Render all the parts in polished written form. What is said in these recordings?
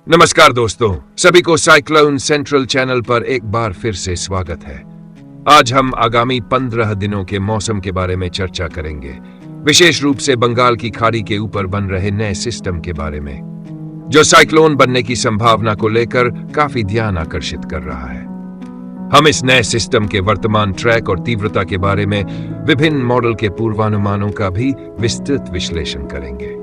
नमस्कार दोस्तों, सभी को साइक्लोन सेंट्रल चैनल पर एक बार फिर से स्वागत है। आज हम आगामी 15 दिनों के मौसम के बारे में चर्चा करेंगे, विशेष रूप से बंगाल की खाड़ी के ऊपर बन रहे नए सिस्टम के बारे में, जो साइक्लोन बनने की संभावना को लेकर काफी ध्यान आकर्षित कर रहा है। हम इस नए सिस्टम के वर्तमान ट्रैक और तीव्रता के बारे में विभिन्न मॉडल के पूर्वानुमानों का भी विस्तृत विश्लेषण करेंगे।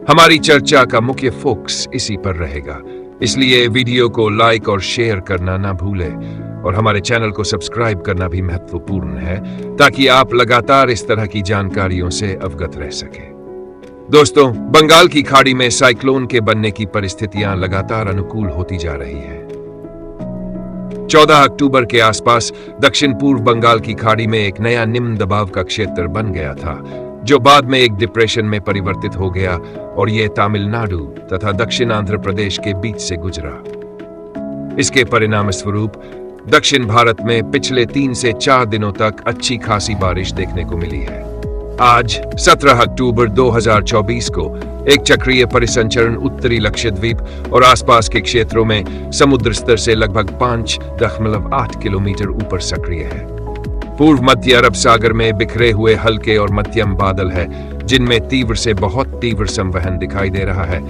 हमारी चर्चा का मुख्य फोकस इसी पर रहेगा, इसलिए वीडियो को लाइक और शेयर करना ना भूलें और हमारे चैनल को सब्सक्राइब करना भी महत्वपूर्ण है, ताकि आप लगातार इस तरह की जानकारियों से अवगत रह सकें। दोस्तों, बंगाल की खाड़ी में साइक्लोन के बनने की परिस्थितियां लगातार अनुकूल होती जा रही हैं। 14 अक्टूबर के आसपास दक्षिण पूर्व बंगाल की खाड़ी में एक नया निम्न दबाव का क्षेत्र बन गया था, जो बाद में एक डिप्रेशन में परिवर्तित हो गया और यह तमिलनाडु तथा दक्षिण आंध्र प्रदेश के बीच से गुजरा। इसके परिणाम स्वरूप दक्षिण भारत में पिछले 3 से 4 दिनों तक अच्छी खासी बारिश देखने को मिली है। आज 17 अक्टूबर 2024 को एक चक्रीय परिसंचरण उत्तरी लक्षद्वीप और आसपास के क्षेत्रों में समुद्र स्तर से लगभग 5.8 किलोमीटर ऊपर सक्रिय है। पूर्व मध्य अरब सागर में बिखरे हुए हल्के और मध्यम बादल है, जिनमें तीव्र से बहुत तीव्र संवहन दिखाई दे रहा है,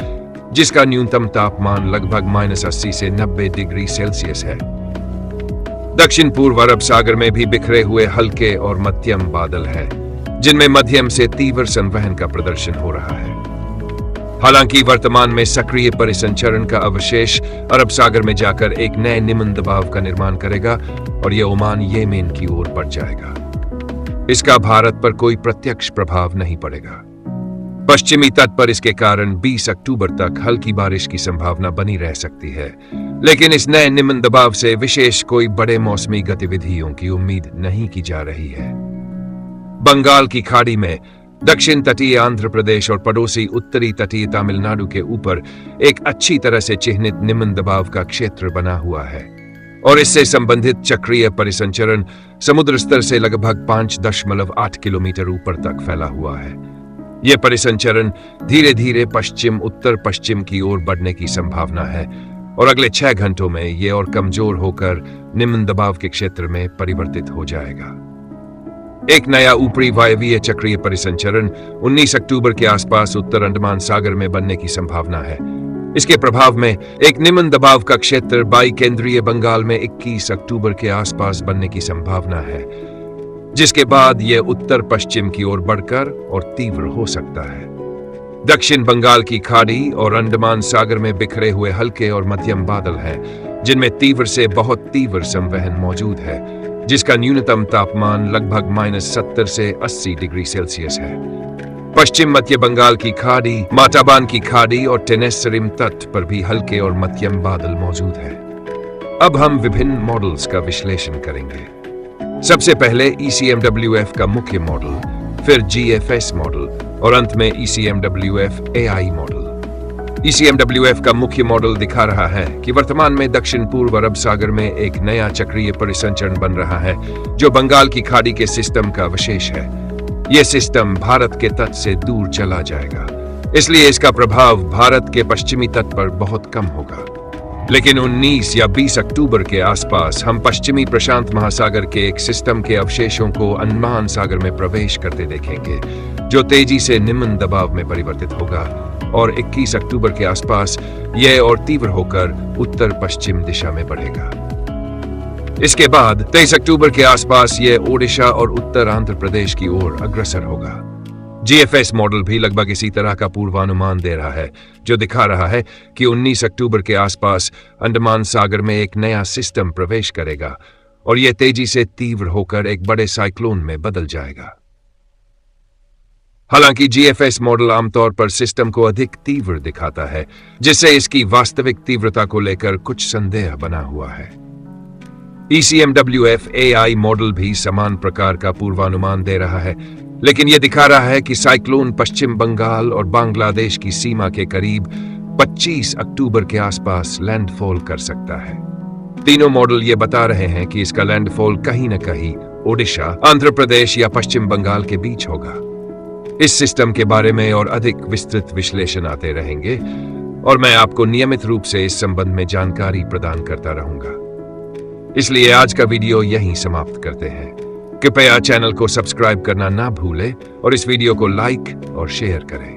जिसका न्यूनतम तापमान लगभग -80 से 90 डिग्री सेल्सियस है। दक्षिण पूर्व अरब सागर में भी बिखरे हुए हल्के और मध्यम बादल है, जिनमें मध्यम से तीव्र संवहन का प्रदर्शन हो रहा है। हालांकि वर्तमान में सक्रिय परिसंचरण का अवशेष अरब सागर में जाकर एक नए निम्न दबाव का निर्माण करेगा और यह ओमान येमेन की ओर बढ़ जाएगा। इसका भारत पर कोई प्रत्यक्ष प्रभाव नहीं पड़ेगा। पश्चिमी तट पर इसके कारण 20 अक्टूबर तक हल्की बारिश की संभावना बनी रह सकती है, लेकिन इस नए निम्न दबाव से विशेष कोई बड़े मौसमी गतिविधियों की उम्मीद नहीं की जा रही है। बंगाल की खाड़ी में दक्षिण तटीय आंध्र प्रदेश और पड़ोसी उत्तरी तटीय तमिलनाडु के ऊपर एक अच्छी तरह से चिह्नित निम्न दबाव का क्षेत्र बना हुआ है और इससे संबंधित चक्रीय परिसंचरण समुद्र स्तर से लगभग 5.8 किलोमीटर ऊपर तक फैला हुआ है। यह परिसंचरण धीरे धीरे पश्चिम उत्तर पश्चिम की ओर बढ़ने की संभावना है और अगले 6 घंटों में यह और कमजोर होकर निम्न दबाव के क्षेत्र में परिवर्तित हो जाएगा। एक नया ऊपरी वायवीय चक्रीय परिसंचरण 19 अक्टूबर के आसपास उत्तर अंडमान सागर में बनने की संभावना है। इसके प्रभाव में एक निम्न दबाव का क्षेत्र बाई केंद्रीय बंगाल में 21 अक्टूबर के आसपास बनने की संभावना है, जिसके बाद यह उत्तर पश्चिम की ओर बढ़कर और तीव्र हो सकता है। दक्षिण बंगाल की खाड़ी और अंडमान सागर में बिखरे हुए हल्के और मध्यम बादल हैं, जिनमें तीव्र से बहुत तीव्र संवहन मौजूद है, जिसका न्यूनतम तापमान लगभग -70 से 80 डिग्री सेल्सियस है। पश्चिम मध्य बंगाल की खाड़ी, माटाबान की खाड़ी और टेनेसरिम तट पर भी हल्के और मध्यम बादल मौजूद है। अब हम विभिन्न मॉडल्स का विश्लेषण करेंगे। सबसे पहले ECMWF का मुख्य मॉडल, फिर GFS मॉडल और अंत में ECMWF AI मॉडल। ECMWF का मुख्य मॉडल दिखा रहा है कि वर्तमान में दक्षिण पूर्व अरब सागर में एक नया चक्रीय परिसंचरण बन रहा है, जो बंगाल की खाड़ी के सिस्टम का अवशेष है। यह सिस्टम भारत के तट से दूर चला जाएगा, इसलिए इसका प्रभाव भारत के पश्चिमी तट पर बहुत कम होगा। लेकिन 19 या 20 अक्टूबर के आसपास हम पश्चिमी प्रशांत महासागर के एक सिस्टम के अवशेषों को अंडमान सागर में प्रवेश करते देखेंगे, जो तेजी से निम्न दबाव में परिवर्तित होगा और 21 अक्टूबर के आसपास यह और तीव्र होकर उत्तर पश्चिम दिशा में बढ़ेगा। इसके बाद 23 अक्टूबर के आसपास यह ओडिशा और उत्तर आंध्र प्रदेश की ओर अग्रसर होगा। GFS मॉडल भी लगभग इसी तरह का पूर्वानुमान दे रहा है, जो दिखा रहा है कि 19 अक्टूबर के आसपास अंडमान सागर में एक नया सिस्टम प्रवेश करेगा और यह तेजी से तीव्र होकर एक बड़े साइक्लोन में बदल जाएगा। हालांकि GFS मॉडल आमतौर पर सिस्टम को अधिक तीव्र दिखाता है, जिससे इसकी वास्तविक तीव्रता को लेकर कुछ संदेह बना हुआ है। ECMWF AI मॉडल भी समान प्रकार का पूर्वानुमान दे रहा है, लेकिन यह दिखा रहा है कि साइक्लोन पश्चिम बंगाल और बांग्लादेश की सीमा के करीब 25 अक्टूबर के आसपास लैंडफॉल कर सकता है। तीनों मॉडल ये बता रहे हैं कि इसका लैंडफॉल कहीं न कहीं ओडिशा, आंध्र प्रदेश या पश्चिम बंगाल के बीच होगा। इस सिस्टम के बारे में और अधिक विस्तृत विश्लेषण आते रहेंगे और मैं आपको नियमित रूप से इस संबंध में जानकारी प्रदान करता रहूंगा। इसलिए आज का वीडियो यहीं समाप्त करते हैं। कृपया चैनल को सब्सक्राइब करना ना भूलें और इस वीडियो को लाइक और शेयर करें।